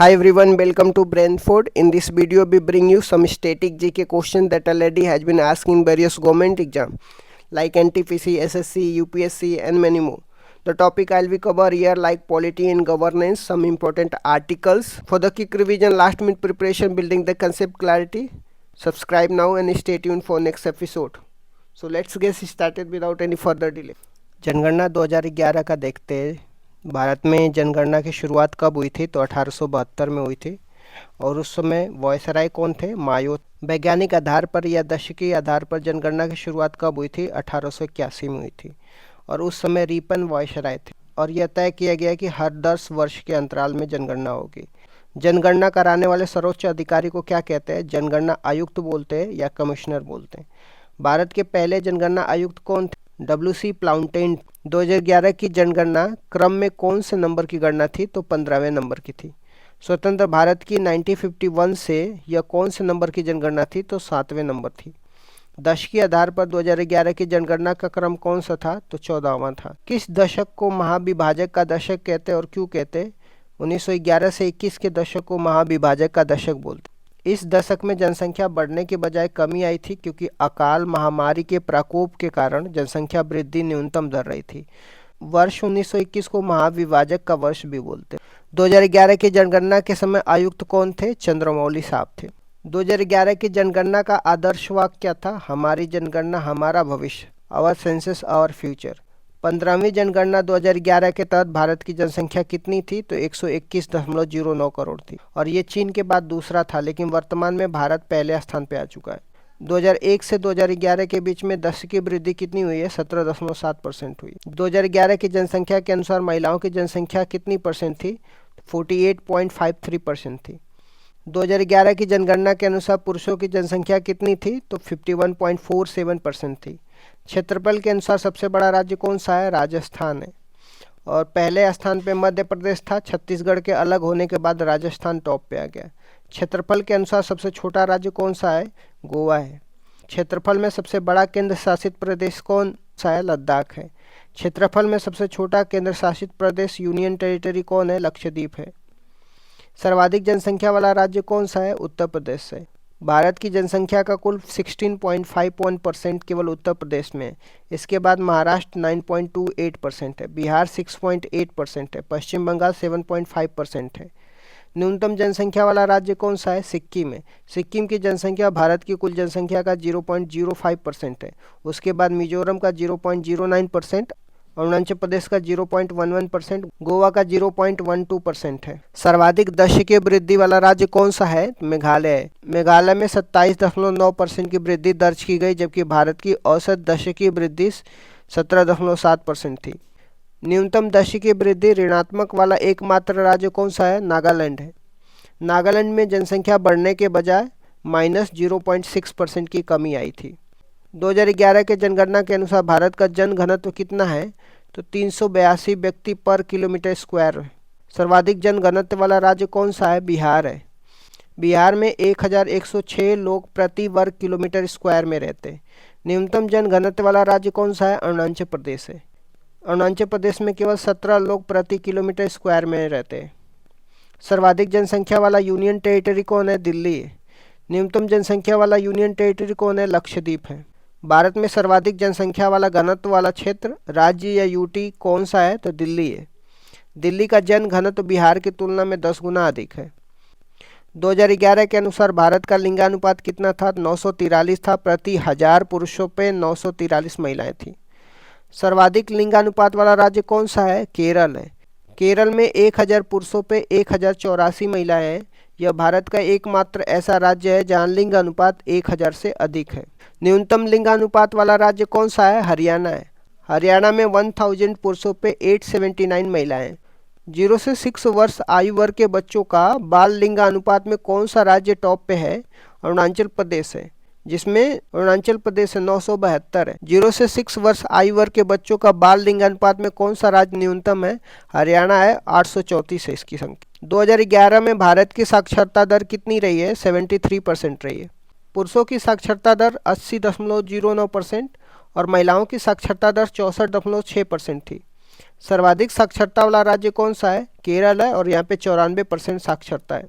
Hi everyone, welcome to Brentford. In this video, we bring you some static GK question that already has been asked in various government exam like NTPC, SSC, UPSC and many more. The topic I'll be cover here like polity and governance, some important articles. For the quick revision, last minute preparation, building the concept clarity. Subscribe now and stay tuned for next episode. So let's get started without any further delay. जनगणना 2011 का देखते हैं। भारत में जनगणना की शुरुआत कब हुई थी? तो 1872 में हुई थी। और उस समय वायसराय कौन थे? मायो। वैज्ञानिक आधार पर या दशकीय आधार पर जनगणना की शुरुआत कब हुई थी? 1881 में हुई थी। और उस समय रिपन वायसराय थे। और यह तय किया गया कि हर 10 वर्ष के अंतराल में जनगणना होगी। जनगणना कराने वाले सर्वोच्च अधिकारी को क्या कहते हैं? जनगणना आयुक्त बोलते हैं या कमिश्नर बोलते हैं। भारत के पहले जनगणना आयुक्त कौन थे? WC प्लाउंटेन। 2011 की जनगणना क्रम में कौन से नंबर की गणना थी? तो 15वें नंबर की थी। स्वतंत्र भारत की 1951 से यह कौन से नंबर की जनगणना थी? तो 7वें नंबर थी। दशक के आधार पर 2011 की जनगणना का क्रम कौन सा था? तो 14वां था। किस दशक को महाविभाजक का दशक कहते हैं और क्यों कहते हैं? 1911 से 21 के दशक को महाविभाजक का दशक बोलते। इस दशक में जनसंख्या बढ़ने के बजाय कमी आई थी क्योंकि अकाल महामारी के प्रकोप के कारण जनसंख्या वृद्धि न्यूनतम दर रही थी। वर्ष 1921 को महाविभाजक का वर्ष भी बोलते। 2011 की जनगणना के समय आयुक्त कौन थे? चंद्रमौली साहब थे। 2011 की जनगणना का आदर्श वाक्य क्या था? हमारी जनगणना हमारा भविष्य, आवर सेंसस आवर फ्यूचर। 15वीं जनगणना 2011 के तहत भारत की जनसंख्या कितनी थी? तो 121.09 करोड़ थी। और ये चीन के बाद दूसरा था, लेकिन वर्तमान में भारत पहले स्थान पर आ चुका है। 2001 से 2011 के बीच में दशकीय वृद्धि कितनी हुई है? 17.7% हुई। 2011 की जनसंख्या के अनुसार महिलाओं की जनसंख्या कितनी परसेंट थी? 48.53% थी। 2011 की जनगणना के अनुसार पुरुषों की जनसंख्या कितनी थी? तो 51.47% थी। क्षेत्रफल के अनुसार सबसे बड़ा राज्य कौन सा है? राजस्थान है। और पहले स्थान पे मध्य प्रदेश था। छत्तीसगढ़ के अलग होने के बाद राजस्थान टॉप पे आ गया। क्षेत्रफल के अनुसार सबसे छोटा राज्य कौन सा है? गोवा है। क्षेत्रफल में सबसे बड़ा केंद्र शासित प्रदेश कौन सा है? लद्दाख है। क्षेत्रफल में सबसे छोटा केंद्र शासित प्रदेश यूनियन टेरिटरी कौन है? लक्षद्वीप है। सर्वाधिक जनसंख्या वाला राज्य कौन सा है? उत्तर प्रदेश है। भारत की जनसंख्या का कुल 16.51% केवल उत्तर प्रदेश में है। इसके बाद महाराष्ट्र 9.28% है, बिहार 6.8% है, पश्चिम बंगाल 7.5% है। न्यूनतम जनसंख्या वाला राज्य कौन सा है? सिक्किम है। सिक्किम की जनसंख्या भारत की कुल जनसंख्या का 0.05% है। उसके बाद मिजोरम का 0.09%, अरुणाचल प्रदेश का 0.11%, गोवा का 0.12% है। सर्वाधिक दशकीय वृद्धि वाला राज्य कौन सा है? मेघालय है। मेघालय में 27.9% की वृद्धि दर्ज की गई, जबकि भारत की औसत दशकीय वृद्धि 17.7% थी। न्यूनतम दशकीय वृद्धि ऋणात्मक वाला एकमात्र राज्य कौन सा है? नागालैंड है। नागालैंड में जनसंख्या बढ़ने के बजाय -0.6% की कमी आई थी। 2011 के जनगणना के अनुसार भारत का जन घनत्व कितना है? तो 382 व्यक्ति पर किलोमीटर स्क्वायर है। सर्वाधिक जन घनत्व वाला राज्य कौन सा है? बिहार है। बिहार में 1106 लोग प्रति वर्ग किलोमीटर स्क्वायर में रहते हैं। न्यूनतम जन घनत्व वाला राज्य कौन सा है? अरुणाचल प्रदेश है। अरुणाचल प्रदेश में केवल 17 लोग प्रति किलोमीटर स्क्वायर में रहते हैं। सर्वाधिक जनसंख्या वाला यूनियन टेरिटरी कौन है? दिल्ली है। न्यूनतम जनसंख्या वाला यूनियन टेरिटरी कौन है? लक्षद्वीप है। भारत में सर्वाधिक जनसंख्या वाला घनत्व वाला क्षेत्र राज्य या यूटी कौन सा है? तो दिल्ली है। दिल्ली का जन घनत्व बिहार की तुलना में 10 गुना अधिक है। 2011 के अनुसार भारत का लिंगानुपात कितना था? 943 था। प्रति 1000 पुरुषों पे 943 महिलाएं थी। सर्वाधिक लिंगानुपात वाला राज्य कौन सा है? केरल है। केरल में 1000 पुरुषों पे 1084 महिलाएं हैं। यह भारत का एकमात्र ऐसा राज्य है जहां लिंग अनुपात 1000 से अधिक है। न्यूनतम लिंगानुपात वाला राज्य कौन सा है? हरियाणा है। हरियाणा में 1000 पुरुषों पे 879 महिलाएं। 0 से 6 वर्ष आयु वर्ग के बच्चों का बाल लिंगानुपात में कौन सा राज्य टॉप पे है? अरुणाचल प्रदेश है, जिसमें अरुणाचल प्रदेश 972 है। 0 से 6 वर्ष आयु वर्ग के बच्चों का बाल लिंगानुपात में कौन सा राज्य न्यूनतम है? हरियाणा है, 834 है इसकी संख्या। 2011 में भारत की साक्षरता दर कितनी रही है? 73% रही है। पुरुषों की साक्षरता दर 80.09% और महिलाओं की साक्षरता दर 64.6% थी। सर्वाधिक साक्षरता वाला राज्य कौन सा है? केरल है और यहाँ पे 94% साक्षरता है।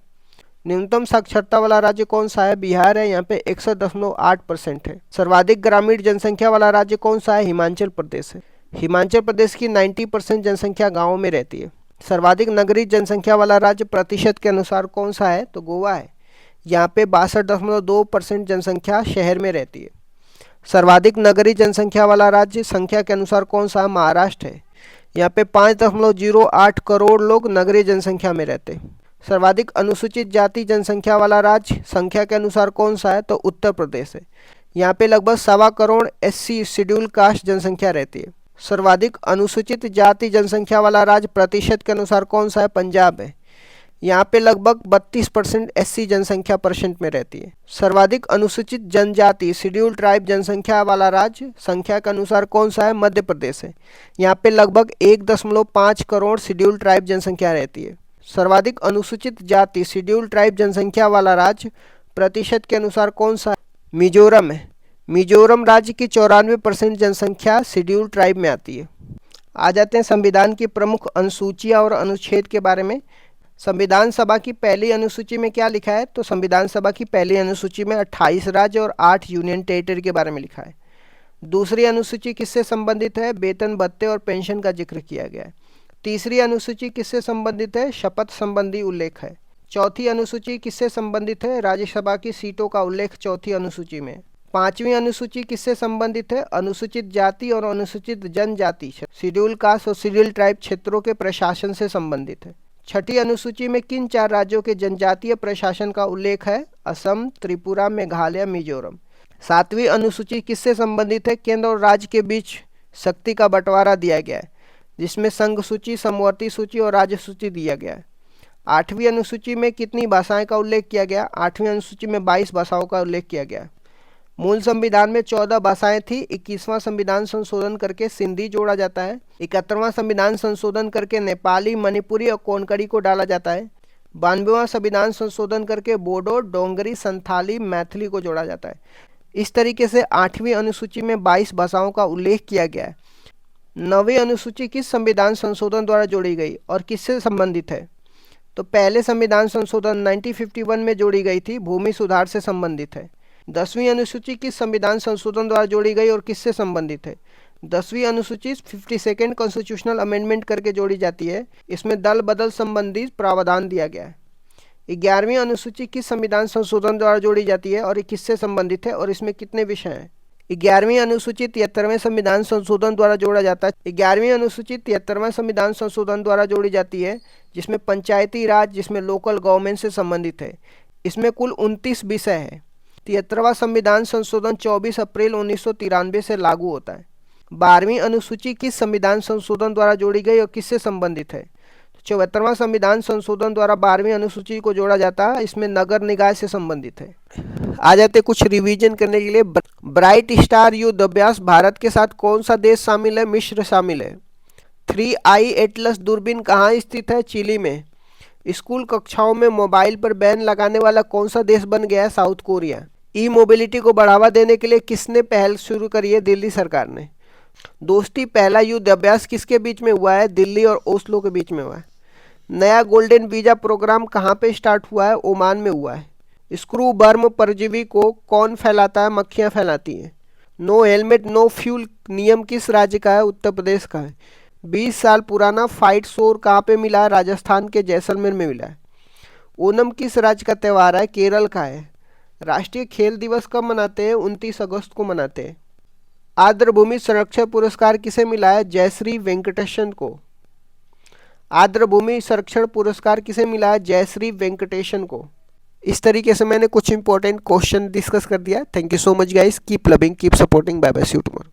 न्यूनतम साक्षरता वाला राज्य कौन सा है? बिहार है, यहाँ पे 61.8% है। सर्वाधिक ग्रामीण जनसंख्या वाला राज्य कौन सा है? हिमाचल प्रदेश है। हिमाचल प्रदेश की 90% जनसंख्या गाँव में रहती है। सर्वाधिक नगरीय जनसंख्या वाला राज्य प्रतिशत के अनुसार कौन सा है? तो गोवा है, यहाँ पे 62.2% जनसंख्या शहर में रहती है। सर्वाधिक नगरीय जनसंख्या वाला राज्य संख्या के अनुसार कौन सा है? महाराष्ट्र है, यहाँ पे 5.08 करोड़ लोग नगरीय जनसंख्या में रहते हैं। सर्वाधिक अनुसूचित जाति जनसंख्या वाला राज्य संख्या के अनुसार कौन सा है? तो उत्तर प्रदेश है, यहाँ पे लगभग 1.25 करोड़ SC शेड्यूल कास्ट जनसंख्या रहती है। सर्वाधिक अनुसूचित जाति जनसंख्या वाला राज्य प्रतिशत के अनुसार कौन सा है? पंजाब है, यहाँ पे लगभग 32% SC जनसंख्या परसेंट में रहती है। सर्वाधिक अनुसूचित जनजाति शेड्यूल ट्राइब जनसंख्या वाला राज्य संख्या के अनुसार कौन सा है? मध्य प्रदेश है, यहाँ पे लगभग 1.5 करोड़ शेड्यूल ट्राइब जनसंख्या रहती है। सर्वाधिक अनुसूचित जाति शेड्यूल ट्राइब जनसंख्या वाला राज्य प्रतिशत के अनुसार कौन सा है? मिजोरम है, मिजोरम राज्य की 94% जनसंख्या शेड्यूल ट्राइब में आती है। आ जाते हैं संविधान की प्रमुख अनुसूचियाँ और अनुच्छेद के बारे में। संविधान सभा की पहली अनुसूची में क्या लिखा है? तो संविधान सभा की पहली अनुसूची में 28 राज्य और 8 यूनियन टेरिटरी के बारे में लिखा है। दूसरी अनुसूची किससे संबंधित है? वेतन भत्ते और पेंशन का जिक्र किया गया है। तीसरी अनुसूची किससे संबंधित है? शपथ संबंधी उल्लेख है। चौथी अनुसूची किससे संबंधित है? राज्यसभा की सीटों का उल्लेख चौथी अनुसूची में। पांचवी अनुसूची किससे संबंधित है? अनुसूचित जाति और अनुसूचित जनजाति शेड्यूल कास्ट और शेड्यूल ट्राइब क्षेत्रों के प्रशासन से संबंधित है। छठी अनुसूची में किन 4 राज्यों के जनजातीय प्रशासन का उल्लेख है? असम, त्रिपुरा, मेघालय, मिजोरम। सातवीं अनुसूची किससे संबंधित है? केंद्र और राज्य के बीच शक्ति का बंटवारा दिया गया है, जिसमें संघ सूची, समवर्ती सूची और राज्य सूची दिया गया है। आठवीं अनुसूची में कितनी भाषाएं का उल्लेख किया गया? आठवीं अनुसूची में 22 भाषाओं का उल्लेख किया गया। मूल संविधान में 14 भाषाएं थी। 21वां संविधान संशोधन करके सिंधी जोड़ा जाता है। 71वां संविधान संशोधन करके नेपाली, मणिपुरी और कोंकणी को डाला जाता है। 92वां संविधान संशोधन करके बोडो, डोंगरी, संथाली, मैथिली को जोड़ा जाता है। इस तरीके से 8वीं अनुसूची में 22 भाषाओं का उल्लेख किया गया है। 9वीं अनुसूची किस संविधान संशोधन द्वारा जोड़ी गई और किससे संबंधित है? तो पहले संविधान संशोधन 1951 में जोड़ी गई थी, भूमि सुधार से संबंधित है। 10वीं अनुसूची किस संविधान संशोधन द्वारा जोड़ी गई और किससे संबंधित है? 10वीं अनुसूची 52nd कॉन्स्टिट्यूशनल अमेंडमेंट करके जोड़ी जाती है। इसमें दल बदल संबंधी प्रावधान दिया गया है। 11वीं अनुसूची किस संविधान संशोधन द्वारा जोड़ी जाती है और ये किससे संबंधित है और इसमें कितने विषय हैं? 11वीं अनुसूची 73वें संविधान संशोधन द्वारा जोड़ा जाता है। 11वीं अनुसूची 73वें संविधान संशोधन द्वारा जोड़ी जाती है, जिसमें पंचायती राज, जिसमें लोकल गवर्नमेंट से संबंधित है। इसमें कुल 29 विषय है। 73वां संविधान संशोधन 24 अप्रैल 1993 से लागू होता है। 12वीं अनुसूची किस संविधान संशोधन द्वारा जोड़ी गई और किससे संबंधित है? 74वां संविधान संशोधन द्वारा 12वीं अनुसूची को जोड़ा जाता है। इसमें नगर निकाय से संबंधित है। आ जाते कुछ रिवीजन करने के लिए। ब्राइट स्टार युद्ध अभ्यास भारत के साथ कौन सा देश शामिल है? मिस्र शामिल है। 3I एटलस दूरबीन कहाँ स्थित है? चिली में। स्कूल कक्षाओं में मोबाइल पर बैन लगाने वाला कौन सा देश बन गया है? South Korea. ई मोबिलिटी को बढ़ावा देने के लिए किसने पहल शुरू करी है? दिल्ली सरकार ने। दोस्ती पहला युद्ध अभ्यास किसके बीच में हुआ है? दिल्ली और ओस्लो के बीच में हुआ है। नया गोल्डन वीजा प्रोग्राम कहाँ पे स्टार्ट हुआ है? ओमान में हुआ है। स्क्रू वर्म परजीवी को कौन फैलाता है? मक्खियाँ फैलाती हैं। नो हेलमेट नो फ्यूल नियम किस राज्य का है? उत्तर प्रदेश का है। 20 साल पुराना फाइट शोर कहाँ पे मिला है? राजस्थान के जैसलमेर में मिला है। ओनम किस राज्य का त्यौहार है? केरल का है। राष्ट्रीय खेल दिवस कब मनाते हैं? 29 अगस्त को मनाते हैं। आर्द्रभूमि संरक्षण पुरस्कार किसे मिला है? जयश्री वेंकटेशन को। आर्द्रभूमि संरक्षण पुरस्कार किसे मिला है? जयश्री वेंकटेशन को। इस तरीके से मैंने कुछ इंपॉर्टेंट क्वेश्चन डिस्कस कर दिया। Thank you so much guys, keep loving, keep supporting, bye bye, see you tomorrow.